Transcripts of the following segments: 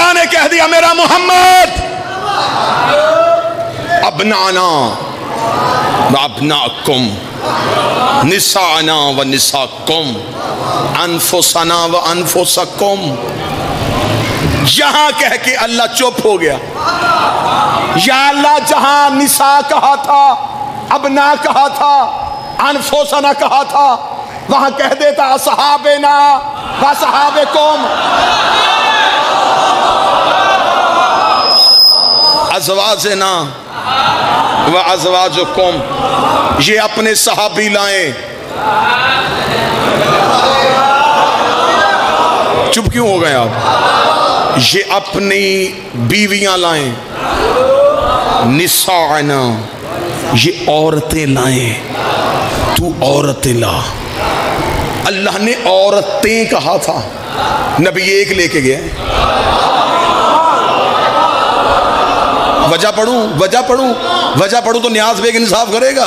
अल्लाह ने कह दिया मेरा मोहम्मद अबनाना व अबनाकुम निसाना व निसाकुम अनफुसना व अनफुसकुम। यहां कह के अल्लाह चुप हो गया। या अल्लाह जहां निसा कहा था, अबना कहा था, अनफुसना कहा था, वहां कह देता असहाबेना व असहाबकुम अज़वाजना व अज़वाजुकुम। ये अपने सहाबी लाए। चुप क्यों हो गए आप? ये अपनी बीवियां लाएं। निसाना, ये औरतें लाएं। तू औरतें ला। अल्लाह ने औरतें कहा था, नबी एक लेके गए। वजह पढ़ूं, वजह पढ़ूं, वजह पढ़ूं तो न्याज बेग इंसाफ करेगा।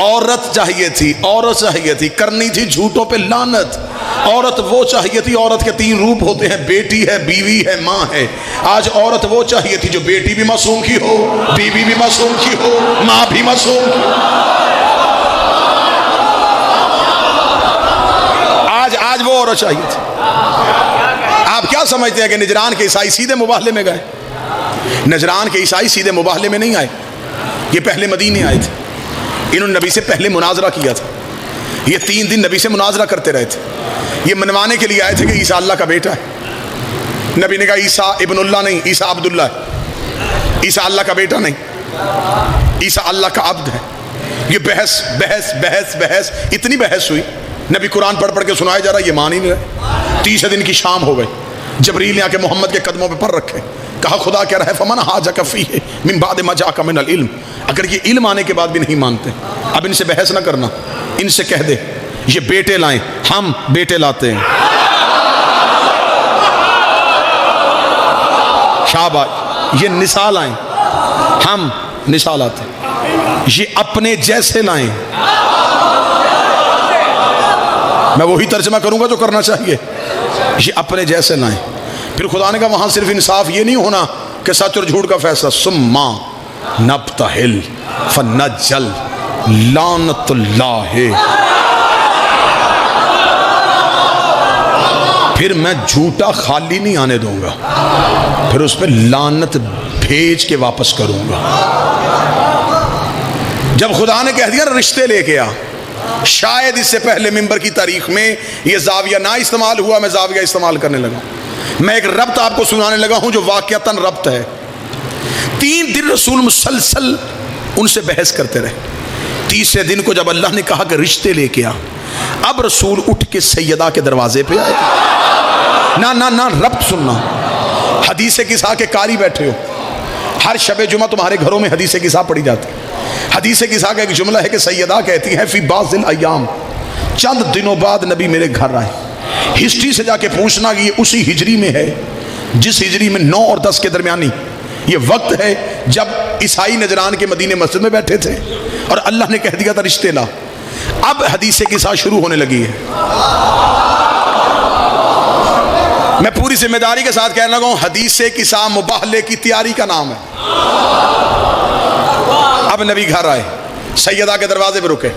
औरत चाहिए थी, औरत चाहिए थी, करनी थी झूठों पे लानत। औरत वो चाहिए थी, औरत के तीन रूप होते हैं, बेटी है, बीवी है, माँ है। आज औरत वो चाहिए थी जो बेटी भी मासूम की हो, बीवी भी मासूम की हो, माँ भी मासूम की हो। आज वो औरत चाहिए थी। आप क्या समझते हैं कि नजरान के ईसाई सीधे मुबाहले में गए? नजरान के ईसाई सीधे मुबाहले में नहीं आए। ये पहले मदीने आए थे। इन्होंने नबी से पहले मुनाजरा किया था। ये 3 दिन नबी से मुनाजरा करते रहे थे। ये मनवाने के लिए आए थे कि ईसा अल्लाह का बेटा है। नबी ने कहा ईसा इब्नुल्लाह नहीं, ईसा अब्दुल्ला है। ईसा अल्लाह का बेटा नहीं, ईसा अल्लाह का अब्द है। ये बहस बहस बहस बहस, इतनी बहस हुई। नबी कुरान पढ़ पढ़ के सुनाया जा रहा, ये मान ही नहीं रहे। 30 दिन की शाम हो गई। जबरील ने आके मोहम्मद के कदमों पे पर रखे। कहा खुदा कह रहा है फमन हाजा फीह मिन बाद मा जाका मिनल इल्म। अगर ये इल्म आने के बाद भी नहीं मानते, अब इनसे बहस ना करना। इनसे कह दे ये बेटे लाएं, हम बेटे लाते हैं। शाबाश। ये निसा लाएं, हम निसा लाते हैं। ये अपने जैसे लाएं। मैं वही तर्जमा करूंगा जो करना चाहिए। ये अपने जैसे लाएं। फिर खुदा ने कहा वहां सिर्फ इंसाफ ये नहीं होना कि सच और झूठ का फैसला। सुम्मा नब्तहिल फनज्जल लानतुल्लाह। फिर मैं झूठा खाली नहीं आने दूंगा, फिर उस पर लानत भेज के वापस करूंगा। जब खुदा ने कह दिया रिश्ते लेके आ, शायद इससे पहले मिंबर की तारीख में यह जाविया ना इस्तेमाल हुआ, मैं जाविया इस्तेमाल करने लगा। मैं एक रब्त आपको सुनाने लगा हूं जो वाकयातन रब्त है। 3 दिन रसूल मुसलसल उनसे बहस करते रहे। 30वें दिन को जब अल्लाह ने कहा कि रिश्ते लेके आ, अब रसूल उठ के सैयदा के दरवाजे पे आए। ना ना ना, रब्त सुनना। हदीस किसा के कारी बैठे हो, हर शबे जुमा तुम्हारे घरों में हदीस किसा पढ़ी जाती है। हदीस किसा का एक जुमला है कि सैयदा कहती है फी बाज़िल अय्याम, चंद दिनों बाद नबी मेरे घर आए। हिस्ट्री से जाके पूछना कि ये उसी हिजरी में है जिस हिजरी में 9 और 10 के दरमियानी ये वक्त है जब ईसाई नजरान के मदीने मस्जिद में बैठे थे और अल्लाह ने कह दिया था रिश्ते ला। अब हदीस किसा शुरू होने लगी है। मैं पूरी जिम्मेदारी के साथ कहने लगा हूं, हदीस किसा मुबाहले की तैयारी का नाम है। अब नबी घर आए, सैयदा के दरवाजे पे रुके।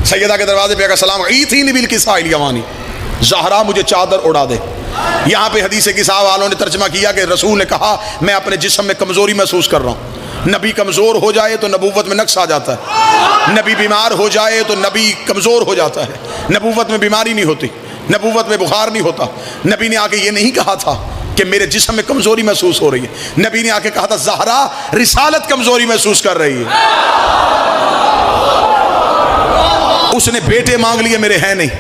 सैयदा के दरवाजे पे सलाम ईथी नबील किसा इलयमानी, ज़हरा मुझे चादर उड़ा दे। यहाँ पे हदीस किसा वालों ने तर्जमा किया कि रसूल ने कहा मैं अपने जिस्म में कमज़ोरी महसूस कर रहा हूँ। नबी कमज़ोर हो जाए तो नबूवत में नक्स आ जाता है। नबी बीमार हो जाए तो नबी कमज़ोर हो जाता है। नबूवत में बीमारी नहीं होती, नबूवत में बुखार नहीं होता। नबी ने आके ये नहीं कहा था कि मेरे जिस्म में कमज़ोरी महसूस हो रही है। नबी ने आके कहा था ज़हरा रिसालत कमज़ोरी महसूस कर रही है। उसने बेटे मांग लिए, मेरे हैं नहीं।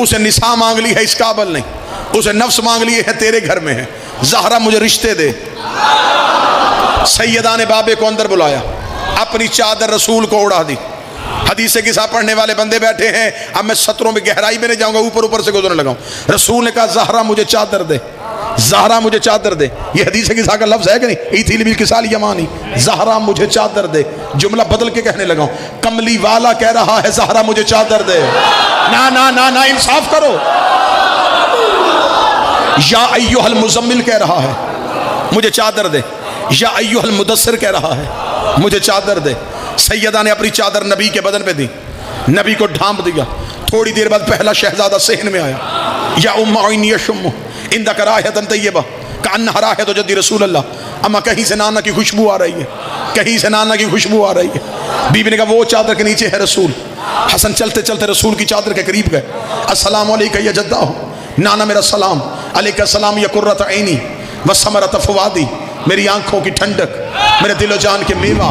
उसे निसा मांग ली है, इस काबल नहीं। उसे नफ्स मांग लिए है, तेरे घर में है। ज़हरा मुझे रिश्ते दे। सैयदा ने बाबे को अंदर बुलाया, अपनी चादर रसूल को उड़ा दी। हदीस किसा पढ़ने वाले बंदे बैठे हैं। अब मैं सत्रों में गहराई में नहीं जाऊंगा, ऊपर ऊपर से गुजरने लगा। रसूल ने कहा ज़हरा मुझे चादर दे, ज़हरा मुझे चादर दे। ये हदीस किसा का लफ्ज़ है कि नहीं? ईथी किसाल यमानी, ज़हरा मुझे चादर दे। जुमला बदल के कहने लगा, कमली वाला कह रहा है ज़हरा मुझे चादर दे। ना ना ना ना, इंसाफ करो। या अय्युहल मुज़म्मिल कह रहा है, मुझे चादर दे। या अय्युहल मुदस्सिर कह रहा है मुझे चादर दे। सैयदा ने अपनी चादर नबी के बदन पे दी, नबी को ढांप दिया। थोड़ी देर बाद पहला शहजादा सहन में आया। या उम्मा यशुम्मु इंदा कराहतन तय्यबा कान्ना राहत जद्दी रसूल अल्लाह। अम्मा कहीं से नाना की खुशबू आ रही है, कहीं से नाना की खुशबू आ रही है। बीबी ने कहा वो चादर के नीचे है रसूल। हसन चलते चलते रसूल की चादर के करीब गए। अस्सलामु अलैका या जद्दा हो, नाना मेरा सलाम। अलैका सलाम या कुर्रत ऐनी व समरत फवादी, मेरी आंखों की ठंडक, मेरे दिलो जान के मेवा।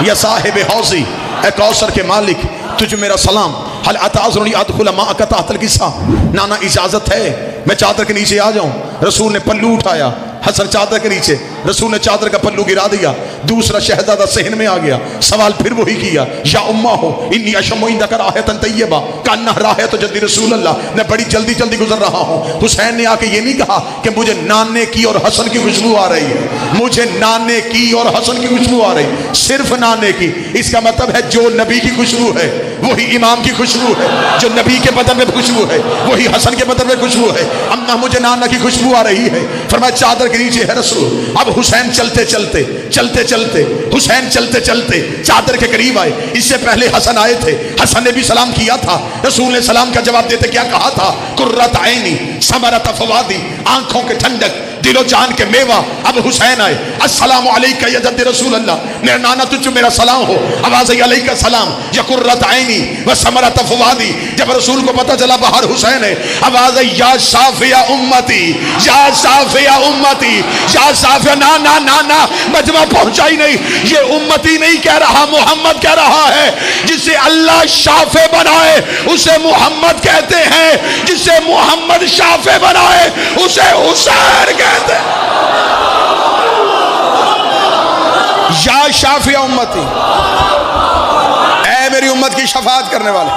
या साहिब हौजी, ए कौसर के मालिक, तुझे मेरा सलाम। हल अताज़ुनी अदखुल माअका तहतल किस्सा, नाना इजाज़त है मैं चादर के नीचे आ जाऊं। रसूल ने पल्लू उठाया, हसन चादर के नीचे, रसूल ने चादर का पल्लू गिरा दिया। दूसरा शहजादा सहन में आ गया, सवाल फिर वही किया। या उम्मा हो इन्नी अशम्मु इंदका राहतन तय्यबा कान्ना राहत जद्दी रसूल अल्लाह, मैं बड़ी जल्दी जल्दी गुजर रहा हूँ। हुसैन ने आके ये नहीं कहा कि मुझे नाने की और हसन की खुशबू आ रही है, मुझे नाने की और हसन की खुशबू आ रही, सिर्फ नाने की। इसका मतलब है जो नबी की खुशबू है वही इमाम की खुशबू है, जो नबी के बदन में खुशबू है वही हसन के बदन में खुशबू है। अम्मा मुझे नाना की खुशबू आ रही है। फरमाया चादर के नीचे है रसूल। अब हुसैन चलते चलते चलते चलते हुसैन चलते चलते चादर के करीब आए। इससे पहले हसन आए थे, हसन ने भी सलाम किया था। रसूल ने सलाम का जवाब देते क्या कहा था? कुर्रत ऐनी समरत फवादी, आंखों के ठंडक, दिलो जान के मेवा। अब हुसैन आए, अस्सलामु अलैका या जद्दी रसूल अल्लाह, मेरा नाना तुझ मेरा सलाम हो। आवाज़ आई अलैका सलाम या कुर्रत ऐनी व समरत फवादी। जब रसूल को पता चला बाहर हुसैन है, आवाज़ आई या शाफिया उम्मती, या शाफिया उम्मती, या शाफिया। ना ना ना ना, मजमा पहुंचा ही नहीं। ये उम्मती नहीं कह रहा, मोहम्मद कह रहा है। जिसे अल्लाह शाफे बनाए उसे मोहम्मद कहते हैं, जिसे मोहम्मद शाफे बनाए उसे हुसैन कहते हैं। या शाफिया उम्मती, ऐ मेरी उम्मत की शफाअत करने वाले।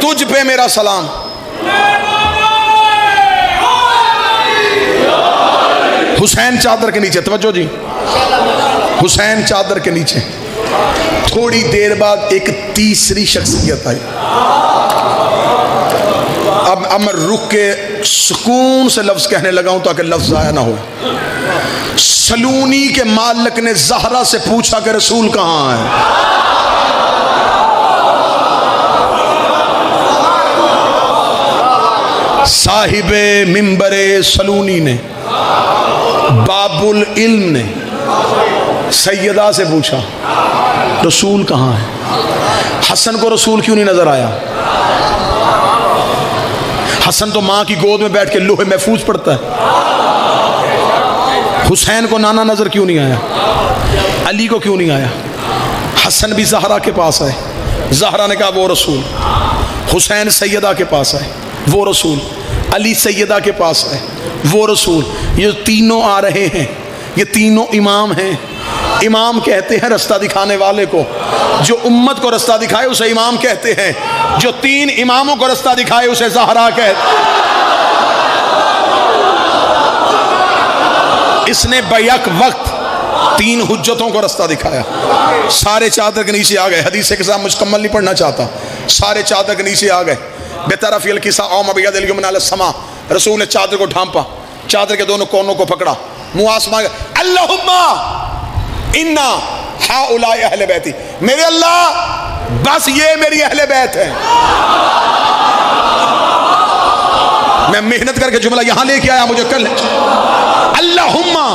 तुझ पे मेरा सलाम। हुसैन चादर के नीचे, तवज्जो जी, हुसैन चादर के नीचे। थोड़ी देर बाद एक तीसरी शख्सियत आई। अब मैं रुक के सुकून से लफ्ज कहने लगा हूं ताकि लफ्ज ज़ाया ना हो। सलूनी के मालिक ने ज़हरा से पूछा कि रसूल कहाँ है? साहिबे मिंबरे सलूनी ने, बाबुल इल्म ने सैयदा से पूछा रसूल कहाँ है? हसन को रसूल क्यों नहीं नजर आया? हसन तो माँ की गोद में बैठ के लोहे महफूज पड़ता है। हुसैन को नाना नजर क्यों नहीं आया? अली को क्यों नहीं आया? हसन भी ज़हरा के पास आए, ज़हरा ने कहा वो रसूल। हुसैन सैयदा के पास आए, वो रसूल। अली सैयदा के पास आए, वो रसूल। ये तीनों आ रहे हैं, ये तीनों इमाम हैं। इमाम कहते हैं रास्ता दिखाने वाले को, जो उम्मत को रास्ता दिखाए उसे इमाम कहते हैं, जो तीन इमामों को रास्ता दिखाए उसे ज़हरा कहते हैं। इसने बैक वक्त तीन हुज्जतों को रास्ता दिखाया। सारे चादर के नीचे आ गए। हदीस के साथ मुकम्मल नहीं पढ़ना चाहता, सारे चादर के नीचे आ गए। बेतरफ किसा समा, रसूल ने चादर को ढांपा, चादर के दोनों कोनों को पकड़ा, मुँह आसमान, अल्लाहुम्मा इन्ना हाउलाए अहले बैती, मेरे अल्लाह बस ये मेरी अहले बैत है। मैं मेहनत करके जुमला यहां लेके आया, मुझे कल अल्लाहुम्मा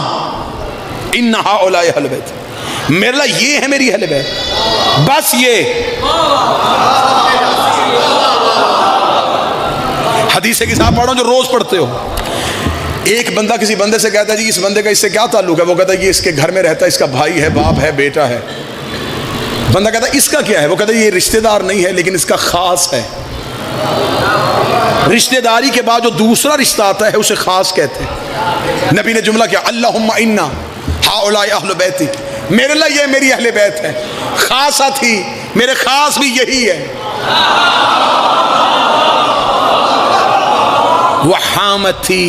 इन्ना हाउलाए अहले बैत, मेरे अल्लाह ये है मेरी अहले बैत, बस ये। हदीस के साथ पढ़ो जो रोज पढ़ते हो। एक बंदा किसी बंदे से कहता है जी इस बंदे का इससे क्या ताल्लुक है? वो कहता है ये इसके घर में रहता है, इसका भाई है, बाप है, बेटा है। बंदा कहता है इसका क्या है? वो कहता है ये रिश्तेदार नहीं है लेकिन इसका खास है। रिश्तेदारी के बाद जो दूसरा रिश्ता आता है उसे खास कहते हैं। नबी ने जुमला किया, अल्लाहुम्मा इन्ना हाउलाए अहले बैती, मेरे लिए ये मेरी अहले बैत है। खासा थी, मेरे खास भी यही है। वहामत थी,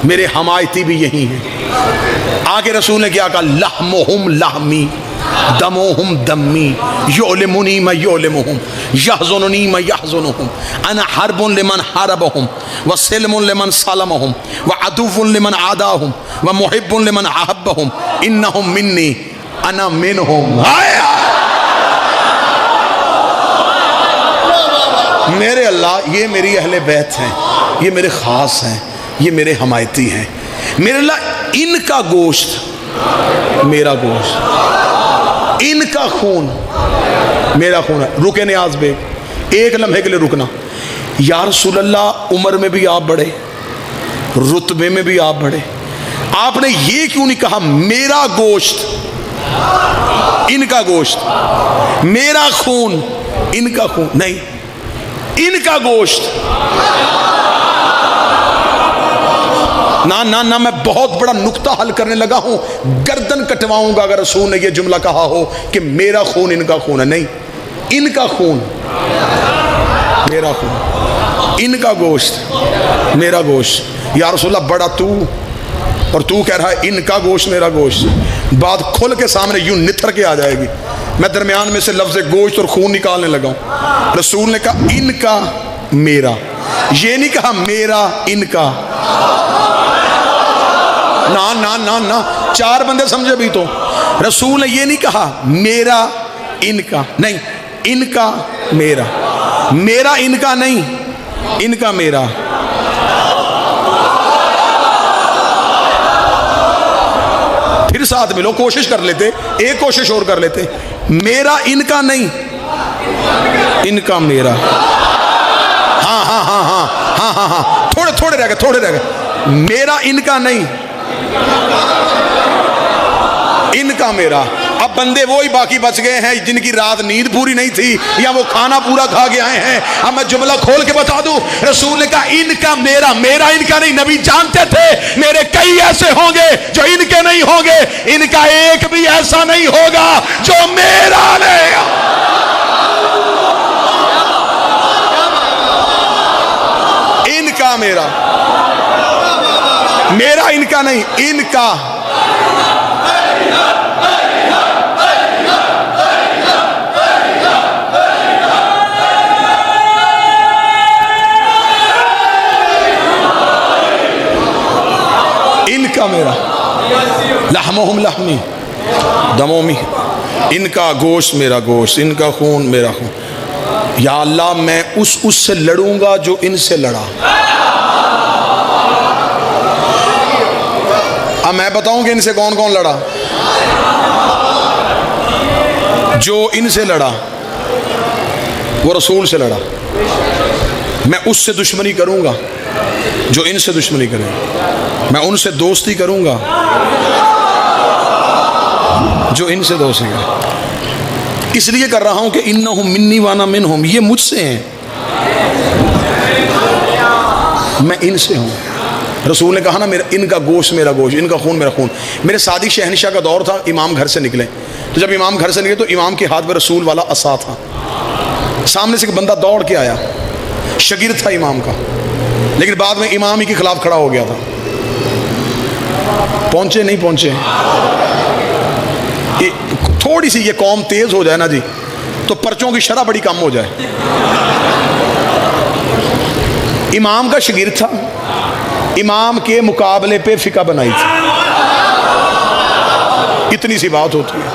मेरे हमायती भी यही हैं। आगे रसूल ने क्या कहा? लहमुहुम लहमी, दमोहुम दम्मी योलिमुनी मैं योलिमुहुम यहज़ुनुनी मैं यहज़ुनुहुम अना हर्बुन लिमन हरबहुम व सिल्मुन लिमन सलमहुम व अदुव्वुन लिमन आदाहुम व मुहिब्बुन लिमन अहब्बहुम इन्नहुम मिन्नी अना मिनहुम। मेरे अल्लाह, ये मेरी अहले बैत हैं, ये मेरे ख़ास हैं, ये मेरे हमायती हैं। मेरे अल्लाह, इनका गोश्त मेरा गोश्त, इनका खून मेरा खून है। रुके नियाज़ बेग, एक लम्हे के लिए रुकना। या रसूल अल्लाह, उम्र में भी आप बढ़े, रुतबे में भी आप बढ़े, आपने ये क्यों नहीं कहा मेरा गोश्त इनका गोश्त, मेरा खून इनका खून? नहीं, इनका गोश्त। ना ना ना, मैं बहुत बड़ा नुक्ता हल करने लगा हूं, गर्दन कटवाऊंगा अगर रसूल ने यह जुमला कहा हो कि मेरा खून इनका खून है। नहीं, इनका खून मेरा खून, इनका गोश्त मेरा गोश्त। या रसूलल्लाह, बड़ा तू और तू कह रहा है इनका गोश्त मेरा गोश्त। बात खुल के सामने यूं निथर के आ जाएगी। मैं दरमियान में से लफ्ज़ गोश्त और खून निकालने लगा हूं। रसूल ने कहा इनका मेरा, ये नहीं कहा मेरा इनका। ना ना ना ना, चार बंदे समझे भी तो। रसूल ने ये नहीं कहा मेरा इनका, नहीं, इनका मेरा, मेरा इनका नहीं, इनका मेरा। फिर साथ मिलो, कोशिश कर लेते, एक कोशिश और कर लेते। मेरा इनका नहीं, इनका मेरा। हाँ हाँ हाँ हाँ हाँ हाँ हाँ, थोड़े थोड़े रह गए, थोड़े रह गए। मेरा इनका नहीं, इनका मेरा। अब बंदे वो ही बाकी बच गए हैं जिनकी रात नींद पूरी नहीं थी या वो खाना पूरा खा के आए हैं। अब मैं जुमला खोल के बता दूं, रसूल ने कहा इनका मेरा, मेरा इनका नहीं। नबी जानते थे मेरे कई ऐसे होंगे जो इनके नहीं होंगे, इनका एक भी ऐसा नहीं होगा जो मेरा नहीं। इनका मेरा, मेरा इनका नहीं, इनका। इनका मेरा, लहमुहुम लहमी दमोमी, इनका गोश्त मेरा गोश्त, इनका खून मेरा खून। या अल्लाह, मैं उससे लड़ूंगा जो इनसे लड़ा। अब मैं बताऊं कि इनसे कौन कौन लड़ा। जो इनसे लड़ा वो रसूल से लड़ा। मैं उससे दुश्मनी करूंगा जो इनसे दुश्मनी करेगा। मैं उनसे दोस्ती करूंगा जो इनसे दोस्ती करे। इसलिए कर रहा हूं कि इन्नहुम मिन्नी वाना मिनहुम, ये मुझसे हैं, मैं इनसे हूं। रसूल ने कहा ना, मेरा इनका गोश्त मेरा गोश्त, इनका खून मेरा खून। मेरे सादी शहनशाह का दौर था, इमाम घर से निकले, तो जब इमाम घर से निकले तो इमाम के हाथ में रसूल वाला असा था। सामने से एक बंदा दौड़ के आया, शगिर्द था इमाम का, लेकिन बाद में इमाम ही के खिलाफ खड़ा हो गया था। पहुंचे नहीं पहुंचे, थोड़ी सी ये कौम तेज हो जाए ना जी, तो पर्चों की शरह बड़ी कम हो जाए। इमाम का शगिर्द था, इमाम के मुकाबले पे फिका बनाई थी। इतनी सी बात होती है।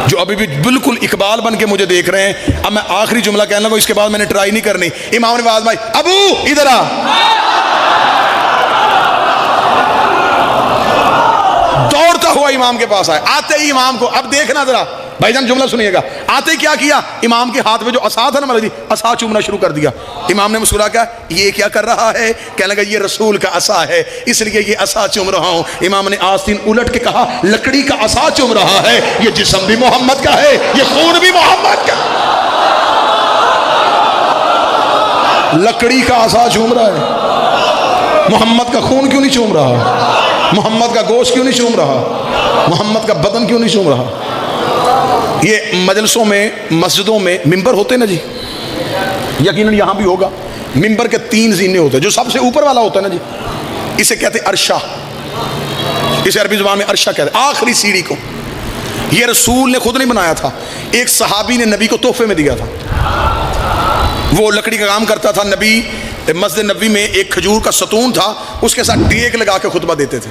जो अभी भी बिल्कुल इकबाल बन के मुझे देख रहे हैं, अब मैं आखिरी जुमला कहने लगा, इसके बाद मैंने ट्राई नहीं करनी। इमाम ने आवाज मारी, अबू इधर आ। दौड़ता हुआ इमाम के पास आया। आते ही इमाम को, अब देखना जरा भाईजान, जुमला सुनिएगा। आते ही क्या किया, इमाम के हाथ में जो असा था ना, मतलब जी असा चूमना शुरू कर दिया। इमाम ने मुस्कुरा कहा, ये क्या कर रहा है? कहने लगा, ये रसूल का असा है, इसलिए ये असा चूम रहा हूं। इमाम ने आस्तीन उलट के कहा, लकड़ी का असा चूम रहा है, ये जिस्म भी मोहम्मद का है, ये खून भी मोहम्मद का। लकड़ी का असा चूम रहा है, मोहम्मद का खून क्यों नहीं चूम रहा? मोहम्मद का गोश्त क्यों नहीं चूम रहा? मोहम्मद का बदन क्यों नहीं चूम रहा? ये मजलिसों में, मस्जिदों में मिंबर होते ना जी, यकीनन यहाँ भी होगा। मिंबर के 3 जीने होते हैं। जो सबसे ऊपर वाला होता है ना जी, इसे कहते हैं अरशा, इसे अरबी जुबान में अरशा कहते हैं, आखिरी सीढ़ी को। ये रसूल ने खुद नहीं बनाया था, एक सहाबी ने नबी को तोहफे में दिया था। वो लकड़ी का काम करता था, नबी मस्जिद नबी में एक खजूर का सतून था, उसके साथ डेग लगा के खुतबा देते थे।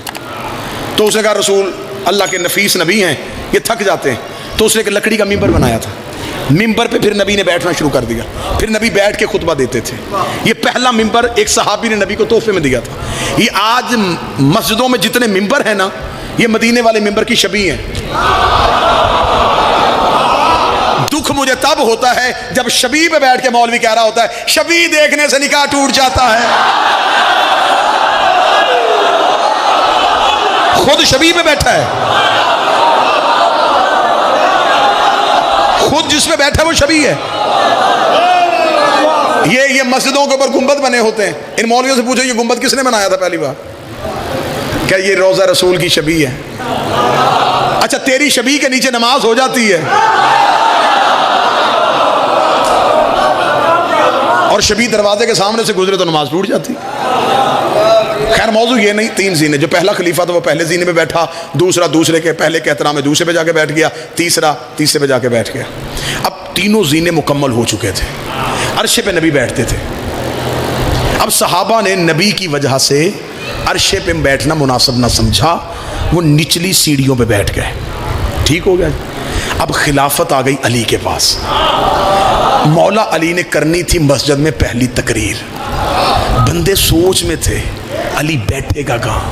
तो उसने कहा रसूल अल्लाह के नफीस नबी हैं, ये थक जाते हैं, तो उसने एक लकड़ी का मिंबर बनाया था। मिंबर पे फिर नबी ने बैठना शुरू कर दिया, फिर नबी बैठ के खुतबा देते थे। ये पहला मिंबर एक सहाबी ने नबी को तोहफे में दिया था। ये आज मस्जिदों में जितने मिंबर हैं ना, ये मदीने वाले मिंबर की शबी हैं। दुख मुझे तब होता है जब शबी पे बैठ के मौलवी कह रहा होता है शबी देखने से निकाह टूट जाता है। खुद शबी पे बैठा है, खुद जिसमें बैठा है वो शबी है। ये मस्जिदों के ऊपर गुंबद बने होते हैं, इन मौलवियों से पूछो ये गुंबद किसने बनाया था पहली बार? क्या ये रोजा रसूल की शबी है? अच्छा, तेरी शबी के नीचे नमाज हो जाती है और शबी दरवाजे के सामने से गुजरे तो नमाज टूट जाती। खैर मौजू ये नहीं, 3 जीने, जो पहला खलीफा था वो पहले जीने में बैठा, दूसरा दूसरे के पहले के एहतराम में दूसरे पे जाके बैठ गया, तीसरा तीसरे पे जाके बैठ गया। अब तीनों जीने मुकम्मल हो चुके थे, अर्शे पे नबी बैठते थे। अब सहाबा ने नबी की वजह से अर्शे पे बैठना मुनासिब ना समझा, वो निचली सीढ़ियों पे बैठ गए। ठीक हो गया। अब खिलाफत आ गई अली के पास। मौला अली ने करनी थी मस्जिद में पहली तकरीर। बंदे सोच में थे अली बैठेगा कहां।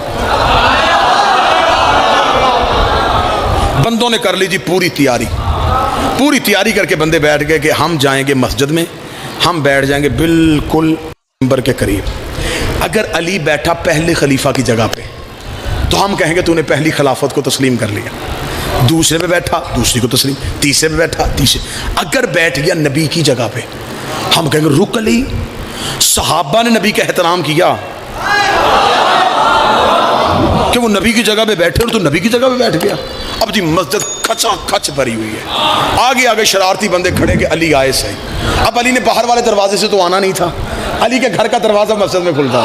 बंदों ने कर ली जी पूरी तैयारी करके बंदे बैठ गए कि हम जाएंगे मस्जिद में, हम बैठ जाएंगे बिल्कुल मिंबर के करीब। अगर अली बैठा पहले खलीफा की जगह पे तो हम कहेंगे तूने पहली खिलाफत को तस्लीम कर लिया। दूसरे पे बैठा दूसरी को तस्लीम, तीसरे पे बैठा तीसरे। अगर बैठ गया नबी की जगह पे हम कहेंगे रुक अली, सहाबा ने नबी का एहतराम किया कि वो नबी की जगह पे बैठे और तो नबी की जगह पे बैठ गया। अब जी मस्जिद खचा खच भरी हुई है, आगे आगे शरारती बंदे खड़े के अली आए सही। अब अली ने बाहर वाले दरवाजे से तो आना नहीं था, अली के घर का दरवाजा मस्जिद में खुलता।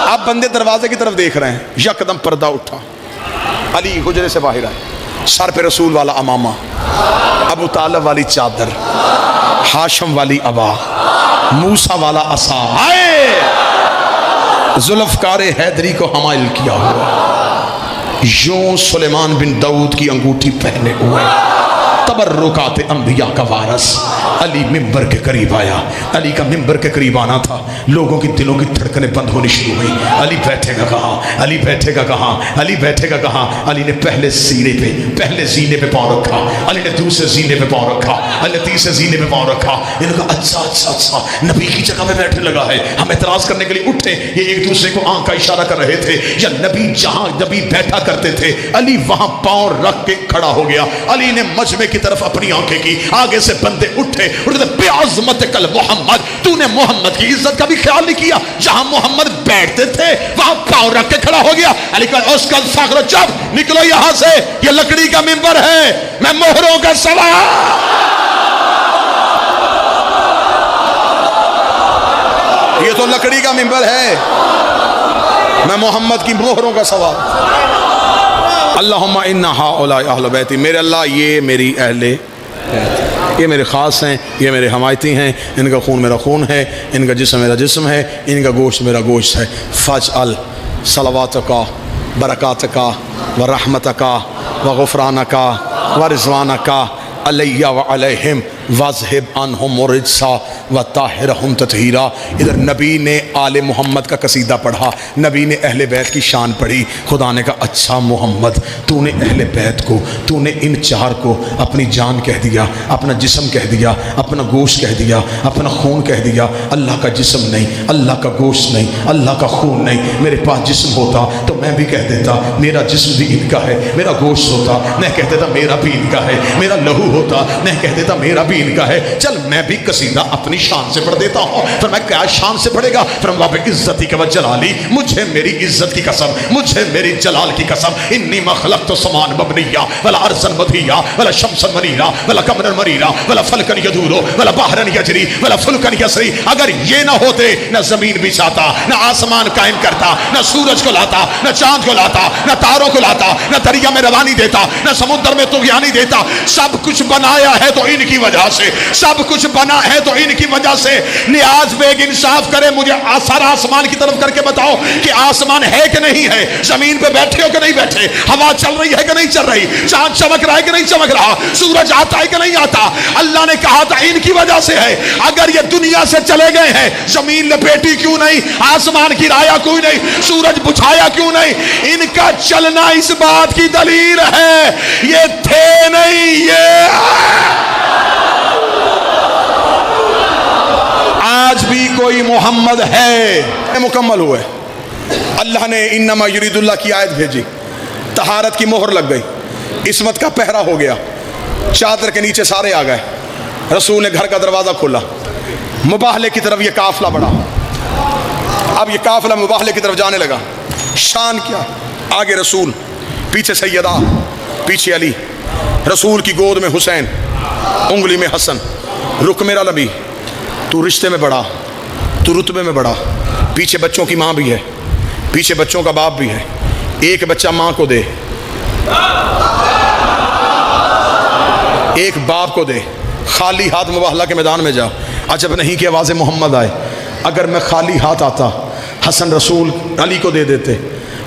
अब बंदे दरवाजे की तरफ देख रहे हैं, यकदम पर्दा उठा, अली हुजरे से बाहर आए, सर पे रसूल वाला अमामा, अबू तालिब वाली चादर, हाशम वाली अबा, मूसा वाला असा, आए जुल्फकारे हैदरी को हमाइल किया हुआ, यूं सुलेमान बिन दाऊद की अंगूठी पहने हुए, तबर्रुकात अंबिया का वारस अली मिंबर के करीब आया। अली का मिंबर के करीब आना था, लोगों की दिलों की धड़कनें बंद होनी शुरू हुई। अली बैठेगा कहाँ, अली बैठेगा कहाँ, अली बैठेगा कहाँ। अली ने पहले जीने पे पाँव रखा, अली ने दूसरे जीने पे पाँव रखा, अली ने तीसरे जीने पे पाँव रखा। इन्होंने कहा अच्छा नबी की जगह पे बैठने लगा है। हम एतराज करने के लिए उठे, ये एक दूसरे को आंख का इशारा कर रहे थे। या नबी जहाँ नबी बैठा करते थे अली वहां पाँव रख के खड़ा हो गया। अली ने मजमे की तरफ अपनी आंखें की, आगे से बंदे उठे, बेअज़मत कल मोहम्मद, तूने मोहम्मद की इज्जत का भी ख्याल नहीं किया। जहां मोहम्मद बैठते थे वहां पांव रख के खड़ा हो गया। अली का उसका फख्र, जब निकलो यहां से, ये लकड़ी का मिंबर है, मैं मोहरों का सवार। ये तो लकड़ी का मिंबर है, मैं मोहम्मद की मोहरों का सवार। अल्लाहुम्मा इन्ना हाउला अहले बैती, मेरे अल्लाह ये मेरी अहले, ये मेरे ख़ास हैं, ये मेरे हमायती हैं, इनका खून मेरा खून है, इनका जिस्म मेरा जिस्म है, इनका गोश्त मेरा गोश्त है। फ़ज अल सलवातका बरकातका व रहमतका व गुफ़रानका व रिज़वानका अलैया व अलैहिम वज़हिब अन्हुम रिज्सा व ताहिरहुम तत्हीरा। इधर नबी ने आले मोहम्मद का कसीदा पढ़ा, नबी ने अहले बैत की शान पढ़ी। खुदा ने कहा अच्छा मोहम्मद, तूने अहले बैत को, तूने इन 4 को अपनी जान कह दिया, अपना जिस्म कह दिया, अपना गोश्त कह दिया, अपना खून कह दिया। अल्लाह का जिस्म नहीं, अल्लाह का गोश्त नहीं, अल्लाह का खून नहीं। मेरे पास जिस्म होता तो मैं भी कह देता मेरा जिस्म भी इनका है, मेरा गोश्त होता मैं कह देता मेरा भी इनका है, मेरा लहू होता मैं कह देता मेरा भी नबी इनका है, चल मैं भी कसीदा अपनी शान से पढ़ देता हूँ। फिर मैं क्या शान से पढ़ेगा? फिर बाबे इज्जती के जलाली, मुझे मेरी इज्जत की कसम, मुझे मेरी जलाल की कसम, इन्नी मखलक तो समान मबनिया वला अर्सन मधिया वला शमसन मनीरा वला कमरन मरीरा वला फलकन यदूरो वला बहरन यजरी वला फुलकन यसरी। अगर ये ना होते न जमीन बिछाता, न आसमान कायम करता, न सूरज को लाता, न चांद को लाता, न तारों को लाता, न दरिया में रवानी देता, न समुद्र में तुगयानी देता। सब कुछ बनाया है तो इनकी वजह से, सब कुछ बना है तो इनकी वजह से। नियाज बेग इंसाफ करे, मुझे सारा आसमान की तरफ करके बताओ कि आसमान है कि नहीं है, जमीन पे बैठे हो कि नहीं बैठे, हवा चल रही है कि नहीं चल रही, चांद चमक रहा है कि नहीं चमक रहा, सूरज आता है कि नहीं आता। अल्लाह ने कहा था इनकी वजह से है। अगर ये दुनिया से चले गए हैं, जमीन लपेटी क्यों नहीं, आसमान गिराया क्यों नहीं, सूरज बुझाया क्यों नहीं? इनका चलना इस बात की दलील है, ये थे नहीं, ये आज भी कोई मोहम्मद है। मुकम्मल हुए। अल्लाह ने इन्नमा युरीदुल्लाह की आयत भेजी, तहारत की मोहर लग गई, इस्मत का पहरा हो गया, चादर के नीचे सारे आ गए। रसूल ने घर का दरवाज़ा खोला, मुबाहले की तरफ ये काफला बढ़ा। अब ये काफला मुबाहले की तरफ जाने लगा। शान क्या, आगे रसूल, पीछे सैयदा, पीछे अली, रसूल की गोद में हुसैन, उंगली में हसन। रुक मेरा नबी, तू रिश्ते में बड़ा, तू रुतबे में बड़ा। पीछे बच्चों की माँ भी है, पीछे बच्चों का बाप भी है। एक बच्चा माँ को दे, एक बाप को दे, खाली हाथ मुबाहला के मैदान में जा। अजब नहीं कि आवाज़ मोहम्मद आए। अगर मैं खाली हाथ आता, हसन रसूल अली को दे देते,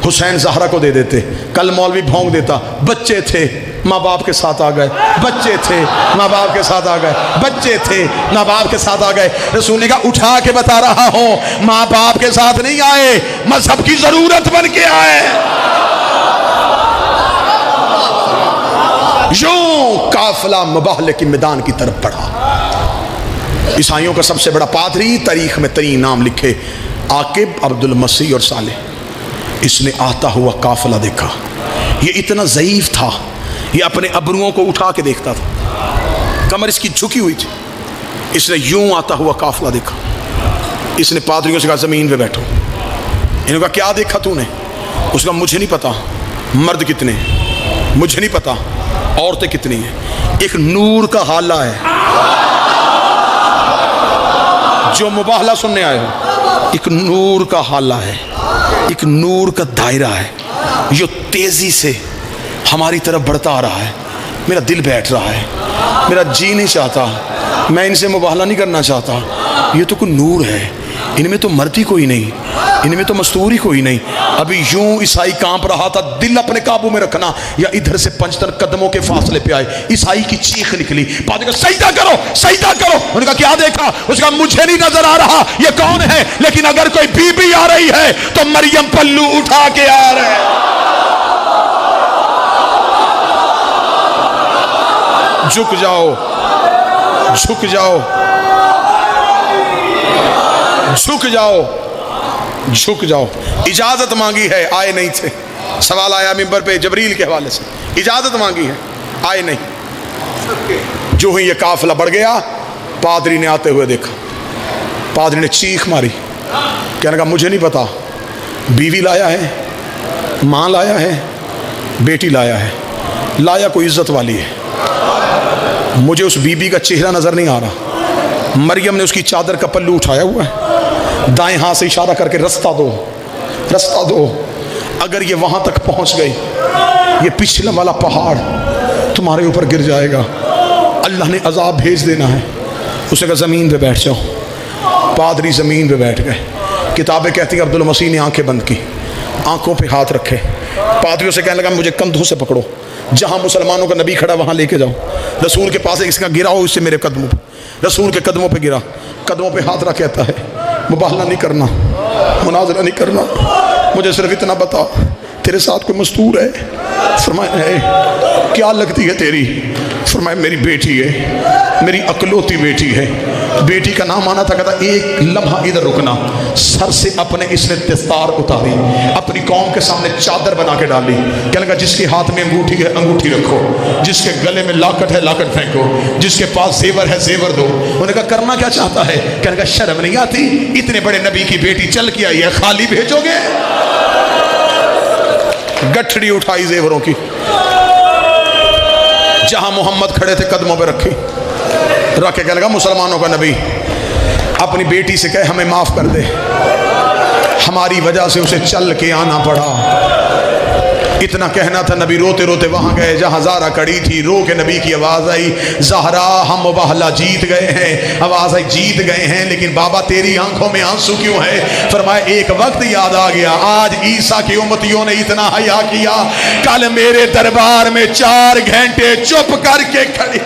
हुसैन ज़हरा को दे देते, कल मौलवी भोंक देता, बच्चे थे माँ बाप के साथ आ गए, बच्चे थे माँ बाप के साथ आ गए, बच्चे थे माँ बाप के साथ आ गए। रसूल ने कहा उठा के बता रहा हूँ, माँ बाप के साथ नहीं आए, मजहब की ज़रूरत बन के आए। यूं काफिला मुबाहले की मैदान की तरफ बढ़ा। ईसाइयों का सबसे बड़ा पादरी, तारीख में तरीन नाम लिखे, आकिब, अब्दुल मसीह और सालेह। इसने आता हुआ काफिला देखा। ये इतना ज़ईफ था, ये अपने अबरुओं को उठा के देखता था, कमर इसकी झुकी हुई थी। इसने यूं आता हुआ काफिला देखा। इसने पादरियों से कहा ज़मीन पे बैठो। इन्होंने कहा क्या देखा तूने? उसका मुझे नहीं पता मर्द कितने, मुझे नहीं पता औरतें कितनी हैं, एक नूर का हाला है। जो मुबाहला सुनने आए हो, एक नूर का हाला है, एक नूर का दायरा है, जो तेजी से हमारी तरफ बढ़ता आ रहा है। मेरा दिल बैठ रहा है, मेरा जी नहीं चाहता, मैं इनसे मुबाहला नहीं करना चाहता। ये तो कोई नूर है, इनमें तो मर्दी कोई नहीं, इनमें तो मस्तूरी कोई नहीं। अभी यूं ईसाई कांप रहा था। दिल अपने काबू में रखना, या इधर से 5 कदमों के फासले पे आए ईसाई की चीख निकली, पादरी का सजदा करो, सजदा करो। उनका क्या देखा? उसका मुझे नहीं नजर आ रहा ये कौन है, लेकिन अगर कोई बीबी आ रही है तो मरियम पल्लू उठा के आ रहे हैं। झुक जाओ, झुक जाओ, झुक जाओ, झुक जाओ। इजाजत मांगी है, आए नहीं थे। सवाल आया मिंबर पे जबरील के हवाले से, इजाजत मांगी है, आए नहीं। जो ही ये काफिला बढ़ गया, पादरी ने आते हुए देखा। पादरी ने चीख मारी, कहने लगा मुझे नहीं पता, बीवी लाया है, माँ लाया है, बेटी लाया है, लाया कोई इज्जत वाली है। मुझे उस बीबी का चेहरा नजर नहीं आ रहा। मरियम ने उसकी चादर का पल्लू उठाया हुआ है, दाएं हाथ से इशारा करके रास्ता दो, रास्ता दो। अगर ये वहां तक पहुंच गई, ये पिछला वाला पहाड़ तुम्हारे ऊपर गिर जाएगा, अल्लाह ने अजाब भेज देना है। उसने कहा ज़मीन पे बैठ जाओ। पादरी ज़मीन पे बैठ गए। किताबें कहती हैं अब्दुल मसीह ने आंखें बंद की, आंखों पे हाथ रखे, पादरियों से कहने लगा मुझे कंधों से पकड़ो, जहां मुसलमानों का नबी खड़ा वहां लेके जाओ। रसूल के पास इसका गिराओ, इससे मेरे कदमों पे, रसूल के कदमों पे गिरा, कदमों पे हाथ रख कहता है मुबाहला नहीं करना, मुनाजरा नहीं करना, मुझे सिर्फ इतना बता तेरे साथ कोई मस्तूर है? फरमाया है। क्या लगती है तेरी? फरमाया मेरी बेटी है, मेरी अकलौती बेटी है। बेटी का नाम आना था, कहता एक लम्हा इधर रुकना। सर से अपने इसने दस्तार उतारी, अपनी कौम के सामने चादर बना के डाली। कहने लगा जिसके हाथ में अंगूठी है अंगूठी रखो, जिसके गले में लाकट है लाकट फेंको, जिसके पास जेवर है जेवर दो। उन्होंने कहा करना क्या चाहता है? कहने लगा शर्म नहीं आती, इतने बड़े नबी की बेटी चल के आई है, खाली भेजोगे? गठड़ी उठाई जेवरों की, जहां मोहम्मद खड़े थे कदमों पे रखी, रख के कह लगा मुसलमानों का नबी अपनी बेटी से कहे हमें माफ कर दे, हमारी वजह से उसे चल के आना पड़ा। इतना कहना था, नबी रोते रोते वहां गए जहां ज़ारा खड़ी थी। रो के नबी की आवाज आई, ज़हरा हम मुबाहला जीत गए हैं। आवाज आई जीत गए हैं, लेकिन बाबा तेरी आंखों में आंसू क्यों है? फरमाया एक वक्त याद आ गया, आज ईसा की उम्मतियों ने इतना हया किया, कल मेरे दरबार में 4 घंटे चुप करके खड़े